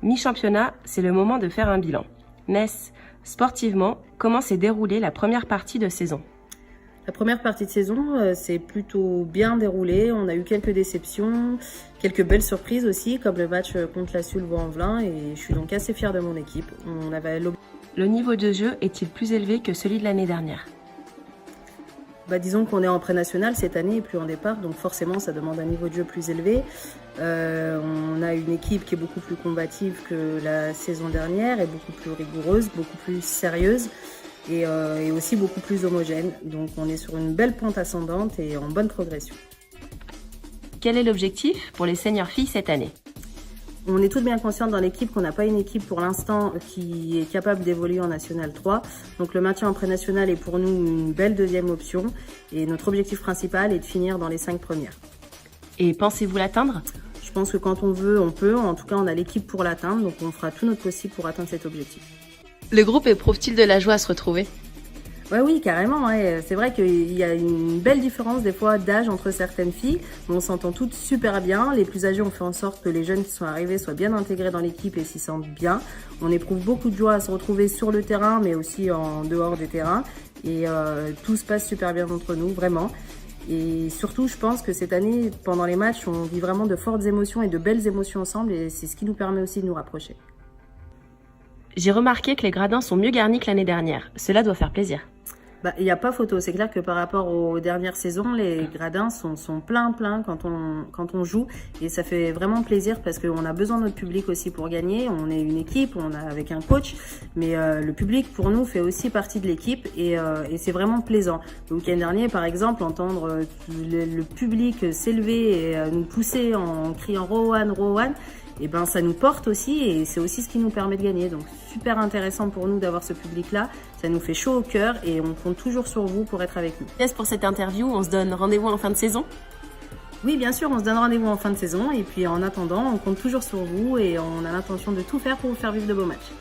Mi-championnat, c'est le moment de faire un bilan. Ness, sportivement, comment s'est déroulée la première partie de saison? La première partie de saison s'est plutôt bien déroulée. On a eu quelques déceptions, quelques belles surprises aussi, comme le match contre la Sulvo-en-Velin, et je suis donc assez fière de mon équipe. Le niveau de jeu est-il plus élevé que celui de l'année dernière? Disons qu'on est en pré-national cette année et plus en départ, donc forcément ça demande un niveau de jeu plus élevé. On a une équipe qui est beaucoup plus combative que la saison dernière et beaucoup plus rigoureuse, beaucoup plus sérieuse et aussi beaucoup plus homogène. Donc on est sur une belle pente ascendante et en bonne progression. Quel est l'objectif pour les seniors filles cette année? On est toutes bien conscientes dans l'équipe qu'on n'a pas une équipe pour l'instant qui est capable d'évoluer en National 3. Donc le maintien en pré-national est pour nous une belle deuxième option. Et notre objectif principal est de finir dans les 5 premières. Et pensez-vous l'atteindre? Je pense que quand on veut, on peut. En tout cas, on a l'équipe pour l'atteindre. Donc on fera tout notre possible pour atteindre cet objectif. Le groupe éprouve-t-il de la joie à se retrouver? Oui, carrément. Ouais. C'est vrai qu'il y a une belle différence des fois d'âge entre certaines filles. On s'entend toutes super bien. Les plus âgées ont fait en sorte que les jeunes qui sont arrivés soient bien intégrés dans l'équipe et s'y sentent bien. On éprouve beaucoup de joie à se retrouver sur le terrain, mais aussi en dehors des terrains. Et tout se passe super bien entre nous, vraiment. Et surtout, je pense que cette année, pendant les matchs, on vit vraiment de fortes émotions et de belles émotions ensemble. Et c'est ce qui nous permet aussi de nous rapprocher. J'ai remarqué que les gradins sont mieux garnis que l'année dernière. Cela doit faire plaisir. Il n'y a pas photo. C'est clair que par rapport aux dernières saisons, les gradins sont pleins quand on joue. Et ça fait vraiment plaisir parce qu'on a besoin de notre public aussi pour gagner. On est une équipe, on a avec un coach. Mais le public, pour nous, fait aussi partie de l'équipe. Et c'est vraiment plaisant. Le week-end dernier, par exemple, entendre le public s'élever et nous pousser en criant Rowan, Rowan, et ça nous porte aussi et c'est aussi ce qui nous permet de gagner. Donc super intéressant pour nous d'avoir ce public-là. Ça nous fait chaud au cœur et on compte toujours sur vous pour être avec nous. Yes, pour cette interview, on se donne rendez-vous en fin de saison? Oui, bien sûr, on se donne rendez-vous en fin de saison et puis en attendant, on compte toujours sur vous et on a l'intention de tout faire pour vous faire vivre de beaux matchs.